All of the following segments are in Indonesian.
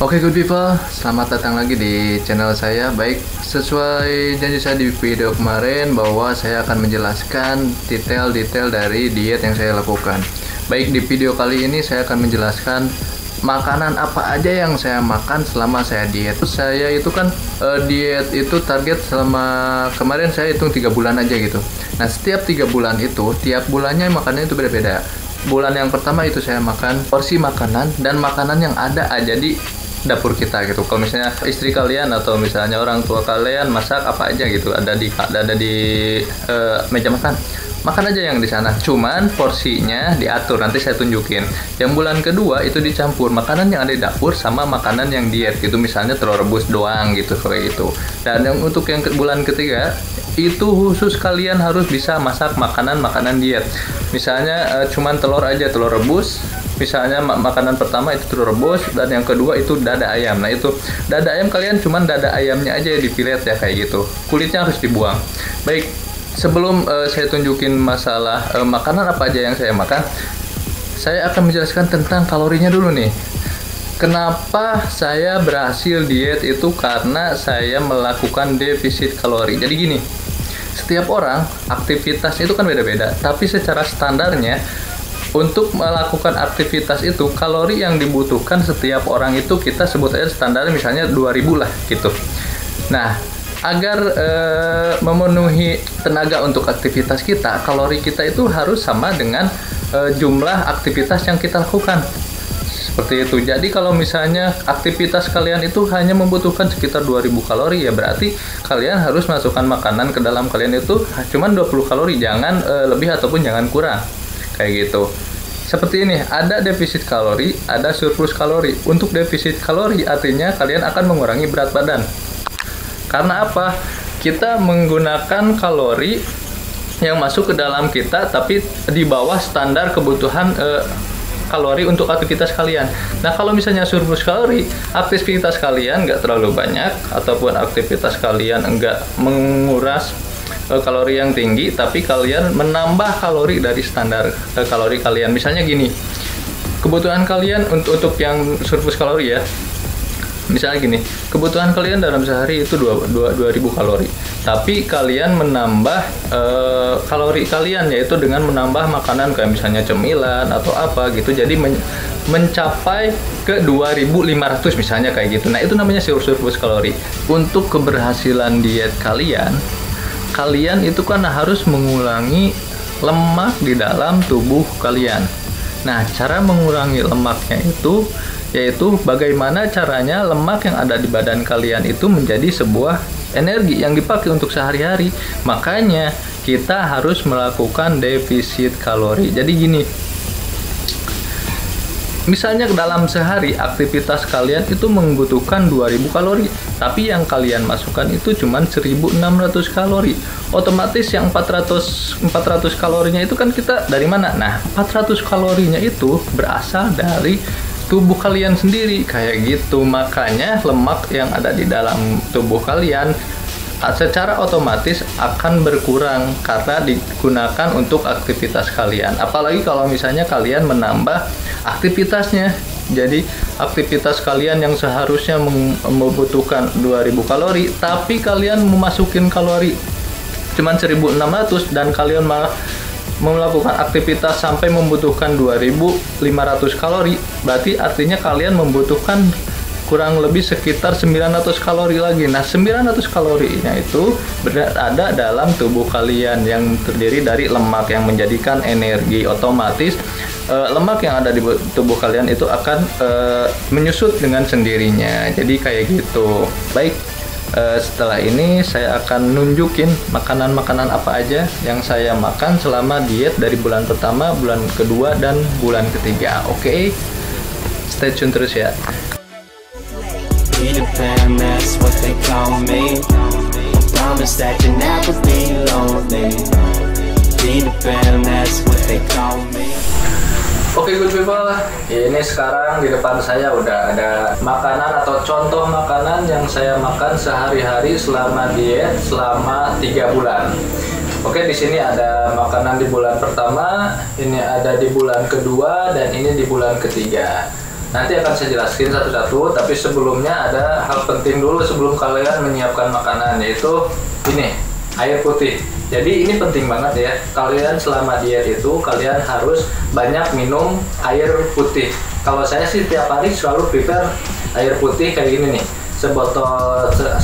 Oke good people, selamat datang lagi di channel saya. Baik, sesuai janji saya di video kemarin bahwa saya akan menjelaskan detail-detail dari diet yang saya lakukan. Baik, di video kali ini saya akan menjelaskan makanan apa aja yang saya makan selama saya diet. Saya itu kan diet itu target selama kemarin saya hitung 3 bulan aja gitu. Nah, setiap 3 bulan itu, tiap bulannya makanannya itu beda-beda. Bulan yang pertama itu saya makan porsi makanan dan makanan yang ada aja di dapur kita gitu. Kalau misalnya istri kalian atau misalnya orang tua kalian masak apa aja gitu, ada di meja makan, makan aja yang di sana. Cuman porsinya diatur, nanti saya tunjukin. Yang bulan kedua itu dicampur makanan yang ada di dapur sama makanan yang diet gitu, misalnya telur rebus doang gitu kayak gitu. Dan yang untuk yang bulan ketiga itu khusus kalian harus bisa masak makanan diet. Misalnya cuman telur aja, telur rebus. Misalnya makanan pertama itu telur rebus dan yang kedua itu dada ayam. Nah, itu dada ayam kalian cuman dada ayamnya aja dipilet ya kayak gitu. Kulitnya harus dibuang. Baik, sebelum saya tunjukin masalah makanan apa aja yang saya makan, saya akan menjelaskan tentang kalorinya dulu nih. Kenapa saya berhasil diet itu karena saya melakukan defisit kalori. Jadi gini, setiap orang aktivitasnya itu kan beda-beda, tapi secara standarnya untuk melakukan aktivitas itu kalori yang dibutuhkan setiap orang itu kita sebut aja standar misalnya 2000 lah gitu. Nah, agar memenuhi tenaga untuk aktivitas kita, kalori kita itu harus sama dengan jumlah aktivitas yang kita lakukan. Seperti itu. Jadi kalau misalnya aktivitas kalian itu hanya membutuhkan sekitar 2000 kalori, ya berarti kalian harus masukkan makanan ke dalam kalian itu cuma 20 kalori, jangan lebih ataupun jangan kurang. Kayak gitu. Seperti ini, ada defisit kalori, ada surplus kalori. Untuk defisit kalori artinya kalian akan mengurangi berat badan. Karena apa? Kita menggunakan kalori yang masuk ke dalam kita tapi di bawah standar kebutuhan kalori untuk aktivitas kalian. Nah, kalau misalnya surplus kalori, aktivitas kalian nggak terlalu banyak ataupun aktivitas kalian nggak menguras kalori yang tinggi, tapi kalian menambah kalori dari standar kalori kalian. Misalnya gini, kebutuhan kalian untuk yang surplus kalori ya, misalnya gini, kebutuhan kalian dalam sehari itu 2000 kalori, tapi kalian menambah kalori kalian yaitu dengan menambah makanan kayak misalnya cemilan atau apa gitu, jadi mencapai ke 2500 misalnya kayak gitu. Nah, itu namanya surplus kalori. Untuk keberhasilan diet kalian itu kan harus mengurangi lemak di dalam tubuh kalian. Nah, cara mengurangi lemaknya itu yaitu bagaimana caranya lemak yang ada di badan kalian itu menjadi sebuah energi yang dipakai untuk sehari-hari. Makanya kita harus melakukan defisit kalori. Jadi gini, misalnya dalam sehari aktivitas kalian itu membutuhkan 2000 kalori, tapi yang kalian masukkan itu cuma 1600 kalori. Otomatis yang 400 kalorinya itu kan kita dari mana? Nah, 400 kalorinya itu berasal dari tubuh kalian sendiri kayak gitu. Makanya lemak yang ada di dalam tubuh kalian secara otomatis akan berkurang karena digunakan untuk aktivitas kalian. Apalagi kalau misalnya kalian menambah aktivitasnya. Jadi aktivitas kalian yang seharusnya membutuhkan 2000 kalori, tapi kalian memasukin kalori cuma 1600 dan kalian malah melakukan aktivitas sampai membutuhkan 2500 kalori, berarti artinya kalian membutuhkan kurang lebih sekitar 900 kalori lagi. Nah, 900 kalorinya itu berada dalam tubuh kalian yang terdiri dari lemak yang menjadikan energi. Otomatis lemak yang ada di tubuh kalian itu akan menyusut dengan sendirinya. Jadi kayak gitu. Baik, setelah ini saya akan nunjukin makanan-makanan apa aja yang saya makan selama diet dari bulan pertama, bulan kedua, dan bulan ketiga. Oke? Stay tune terus ya. Peter Pan, that's what they call me. I promise that you'll never be lonely. Peter Pan, that's what they call me. Oke good people, ini sekarang di depan saya udah ada makanan atau contoh makanan yang saya makan sehari-hari selama diet selama 3 bulan. Oke, di sini ada makanan di bulan pertama, ini ada di bulan kedua, dan ini di bulan ketiga. Nanti akan saya jelaskan satu-satu, tapi sebelumnya ada hal penting dulu sebelum kalian menyiapkan makanan, yaitu ini, air putih. Jadi ini penting banget ya, kalian selama diet itu kalian harus banyak minum air putih. Kalau saya sih tiap hari selalu prepare air putih kayak gini nih, sebotol 1,5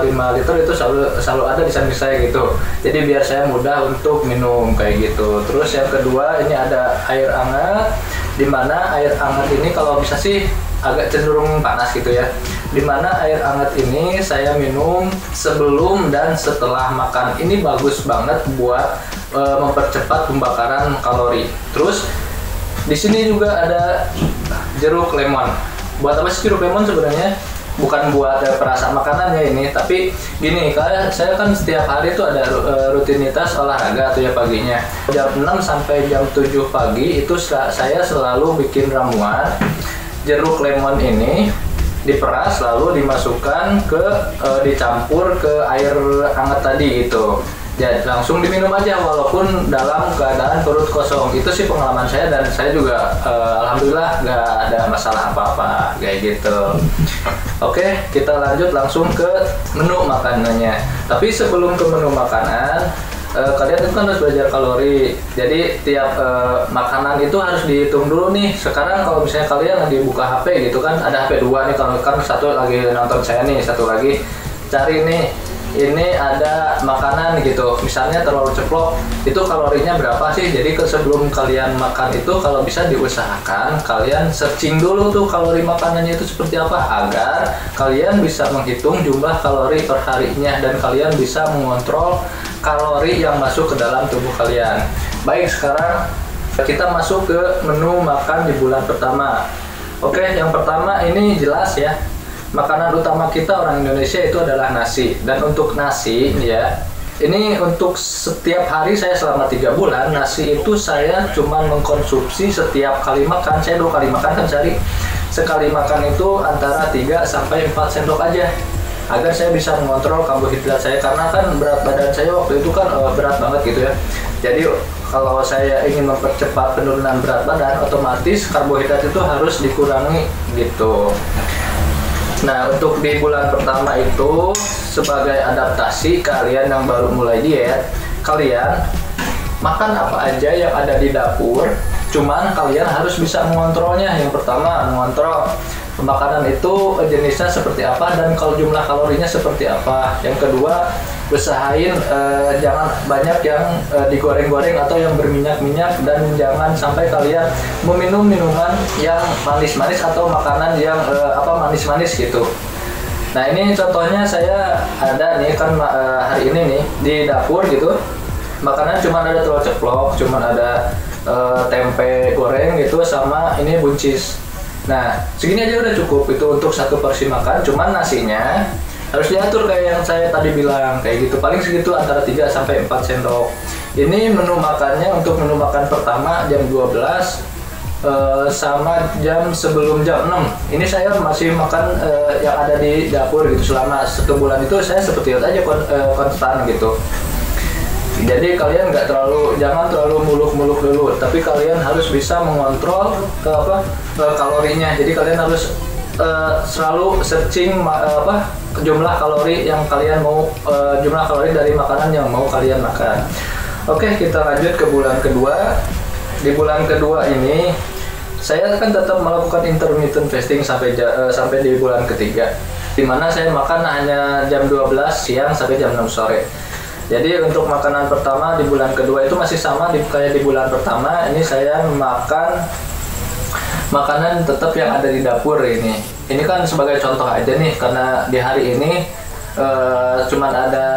liter itu selalu ada di samping saya gitu. Jadi biar saya mudah untuk minum kayak gitu. Terus yang kedua ini ada air hangat, dimana air hangat ini kalau bisa sih agak cenderung panas gitu ya. Dimana air hangat ini saya minum sebelum dan setelah makan. Ini bagus banget buat mempercepat pembakaran kalori. Terus di sini juga ada jeruk lemon. Buat apa sih jeruk lemon sebenarnya? Bukan buat perasa makanannya ini, tapi gini, karena saya kan setiap hari itu ada rutinitas olahraga atau ya paginya jam 6 sampai jam 7 pagi itu saya selalu bikin ramuan. Jeruk lemon ini diperas lalu dimasukkan ke dicampur ke air hangat tadi gitu. Jadi langsung diminum aja walaupun dalam keadaan perut kosong. Itu sih pengalaman saya dan saya juga alhamdulillah nggak ada masalah apa-apa kayak gitu. Oke, kita lanjut langsung ke menu makanannya. Tapi sebelum ke menu makanan, kalian itu kan harus belajar kalori. Jadi tiap makanan itu harus dihitung dulu nih. Sekarang kalau misalnya kalian lagi buka HP gitu kan, ada HP 2 nih, kalau kan satu lagi nonton saya nih, satu lagi cari nih. Ini ada makanan gitu, misalnya telur ceplok, itu kalorinya berapa sih? Jadi sebelum kalian makan itu kalau bisa diusahakan kalian searching dulu tuh kalori makanannya itu seperti apa, agar kalian bisa menghitung jumlah kalori per harinya dan kalian bisa mengontrol kalori yang masuk ke dalam tubuh kalian. Baik, sekarang kita masuk ke menu makan di bulan pertama. Oke, yang pertama ini jelas ya, makanan utama kita orang Indonesia itu adalah nasi. Dan untuk nasi ya, ini untuk setiap hari saya selama 3 bulan, nasi itu saya cuma mengkonsumsi setiap kali makan. Saya 2 kali makan kan sehari. Sekali makan itu antara 3 sampai 4 sendok aja, agar saya bisa mengontrol karbohidrat saya, karena kan berat badan saya waktu itu kan berat banget gitu ya. Jadi kalau saya ingin mempercepat penurunan berat badan, otomatis karbohidrat itu harus dikurangi gitu. Nah, untuk di bulan pertama itu sebagai adaptasi kalian yang baru mulai diet, kalian makan apa aja yang ada di dapur, cuman kalian harus bisa mengontrolnya. Yang pertama, mengontrol makanan itu jenisnya seperti apa dan kalau jumlah kalorinya seperti apa. Yang kedua, usahain jangan banyak yang digoreng-goreng atau yang berminyak-minyak, dan jangan sampai kalian meminum minuman yang manis-manis atau makanan yang manis-manis gitu. Nah, ini contohnya saya ada nih kan hari ini nih di dapur gitu, makanan cuma ada telur ceplok, cuma ada tempe goreng gitu, sama ini buncis. Nah, segini aja udah cukup itu untuk 1 porsi makan. Cuman nasinya harus diatur kayak yang saya tadi bilang kayak gitu, paling segitu antara 3 sampai 4 sendok. Ini menu makannya untuk menu makan pertama jam 12 sama jam sebelum jam 6. Ini saya masih makan yang ada di dapur gitu. Selama 1 bulan itu saya seperti itu aja konstan gitu. Jadi kalian jangan terlalu muluk-muluk dulu, tapi kalian harus bisa mengontrol kalorinya. Jadi kalian harus selalu searching jumlah kalori yang kalian mau, jumlah kalori dari makanan yang mau kalian makan. Oke, kita lanjut ke bulan kedua. Di bulan kedua ini saya kan tetap melakukan intermittent fasting sampai di bulan ketiga, dimana saya makan hanya jam 12 siang sampai jam 6 sore. Jadi untuk makanan pertama di bulan kedua itu masih sama kayak di bulan pertama. Ini saya makan makanan tetap yang ada di dapur ini. Ini kan sebagai contoh aja nih, karena di hari ini cuman ada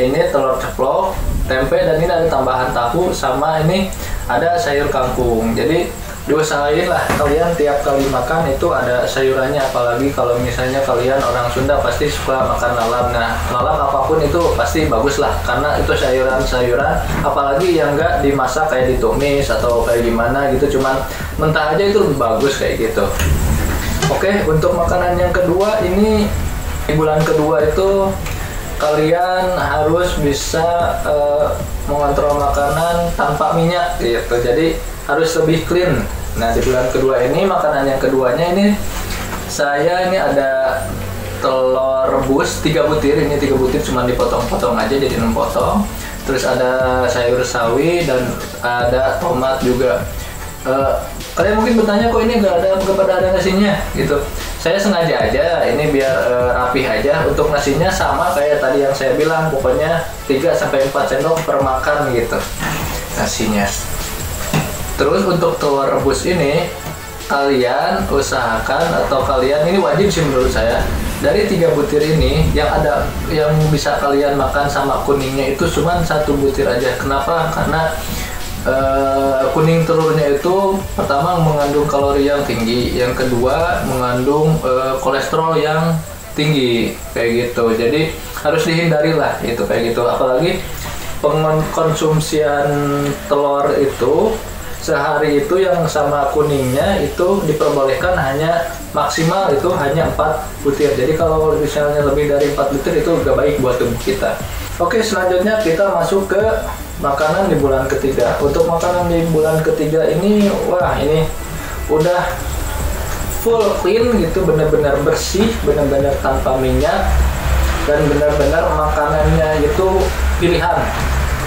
ini telur ceplok, tempe, dan ini ada tambahan tahu, sama ini ada sayur kangkung. Jadi diusahain lah kalian tiap kali makan itu ada sayurannya, apalagi kalau misalnya kalian orang Sunda pasti suka makan lalam. Nah, lalam apapun itu pasti bagus lah, karena itu sayuran-sayuran, apalagi yang enggak dimasak kayak ditumis atau kayak gimana gitu, cuman mentah aja itu lebih bagus kayak gitu. Oke, untuk makanan yang kedua ini di bulan kedua itu kalian harus bisa mengontrol makanan tanpa minyak gitu. Jadi harus lebih clean. Nah, di bulan kedua ini makanan yang keduanya ini saya ini ada telur rebus 3 butir. Ini 3 butir cuma dipotong-potong aja jadi 6 potong. Terus ada sayur sawi dan ada tomat juga. Kalian mungkin bertanya kok ini nggak ada nasinya gitu. Saya sengaja aja ini biar rapih aja. Untuk nasinya sama kayak tadi yang saya bilang, pokoknya 3-4 sendok per makan gitu nasinya. Terus untuk telur rebus ini kalian usahakan, atau kalian ini wajib sih menurut saya, dari 3 butir ini yang bisa kalian makan sama kuningnya itu cuma 1 butir aja. Kenapa? Karena kuning telurnya itu pertama mengandung kalori yang tinggi, yang kedua mengandung kolesterol yang tinggi kayak gitu. Jadi harus dihindari lah itu kayak gitu. Apalagi pengkonsumsian telur itu sehari itu yang sama kuningnya itu diperbolehkan hanya maksimal itu hanya 4 butir. Jadi kalau misalnya lebih dari 4 butir itu gak baik buat tubuh kita. Oke, selanjutnya kita masuk ke makanan di bulan ketiga. Untuk makanan di bulan ketiga ini, wah ini udah full clean gitu, benar-benar bersih, benar-benar tanpa minyak, dan benar-benar makanannya itu pilihan.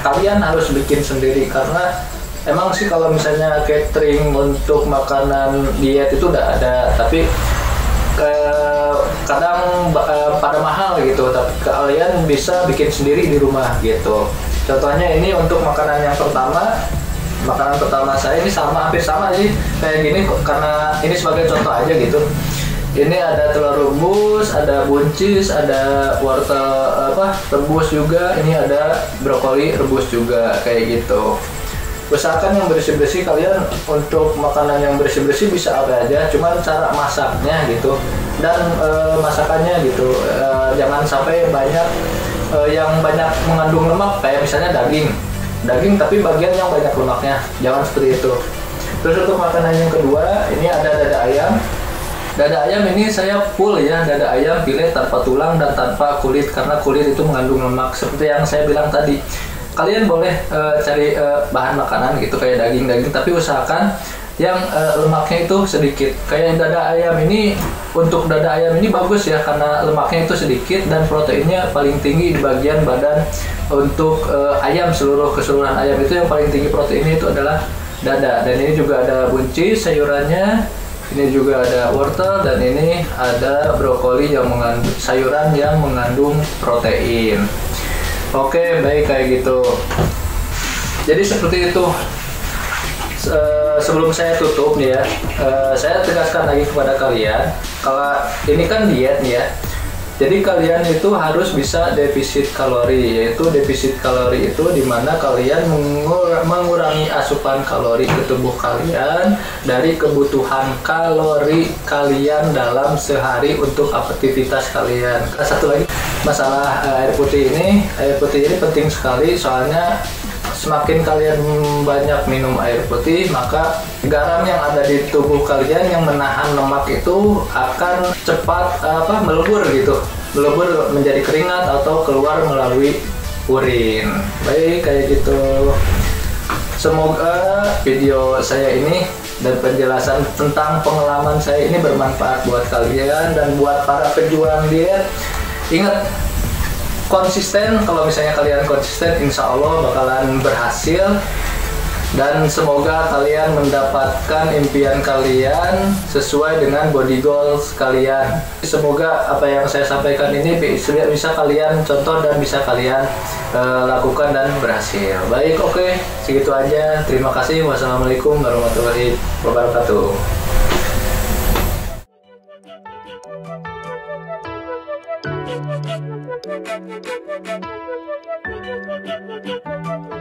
Kalian harus bikin sendiri karena emang sih kalau misalnya catering untuk makanan diet itu udah ada, tapi kadang pada mahal gitu. Tapi kalian bisa bikin sendiri di rumah gitu. Contohnya ini untuk makanan yang pertama. Makanan pertama saya ini hampir sama sih kayak gini karena ini sebagai contoh aja gitu. Ini ada telur rebus, ada buncis, ada wortel rebus juga. Ini ada brokoli rebus juga kayak gitu. Usahakan yang bersih-bersih. Kalian untuk makanan yang bersih-bersih bisa apa aja, cuman cara masaknya gitu dan masakannya gitu. Jangan sampai banyak yang banyak mengandung lemak, kayak misalnya daging tapi bagian yang banyak lemaknya, jangan seperti itu. Terus untuk makanan yang kedua ini ada dada ayam. Dada ayam ini saya full ya, dada ayam filet tanpa tulang dan tanpa kulit, karena kulit itu mengandung lemak. Seperti yang saya bilang tadi, kalian boleh cari bahan makanan gitu kayak daging, tapi usahakan yang lemaknya itu sedikit. Kayak dada ayam ini, untuk dada ayam ini bagus ya karena lemaknya itu sedikit dan proteinnya paling tinggi di bagian badan. Untuk ayam, keseluruhan ayam itu yang paling tinggi proteinnya itu adalah dada. Dan ini juga ada buncis sayurannya, ini juga ada wortel, dan ini ada brokoli yang mengandung sayuran yang mengandung protein. Oke, baik kayak gitu. Jadi seperti itu. Sebelum saya tutup nih ya, saya tegaskan lagi kepada kalian, kalau ini kan diet nih ya. Jadi kalian itu harus bisa defisit kalori, yaitu defisit kalori itu dimana kalian mengurangi asupan kalori ke tubuh kalian dari kebutuhan kalori kalian dalam sehari untuk aktivitas kalian. Satu lagi masalah air putih ini penting sekali, soalnya semakin kalian banyak minum air putih, maka garam yang ada di tubuh kalian yang menahan lemak itu akan cepat melebur gitu, melebur menjadi keringat atau keluar melalui urin. Baik kayak gitu. Semoga video saya ini dan penjelasan tentang pengalaman saya ini bermanfaat buat kalian dan buat para pejuang diet. Ingat, konsisten. Kalau misalnya kalian konsisten, insya Allah bakalan berhasil. Dan semoga kalian mendapatkan impian kalian sesuai dengan body goals kalian. Semoga apa yang saya sampaikan ini bisa kalian contoh dan bisa kalian lakukan dan berhasil. Baik, oke, segitu aja. Terima kasih. Wassalamualaikum warahmatullahi wabarakatuh. Thank you.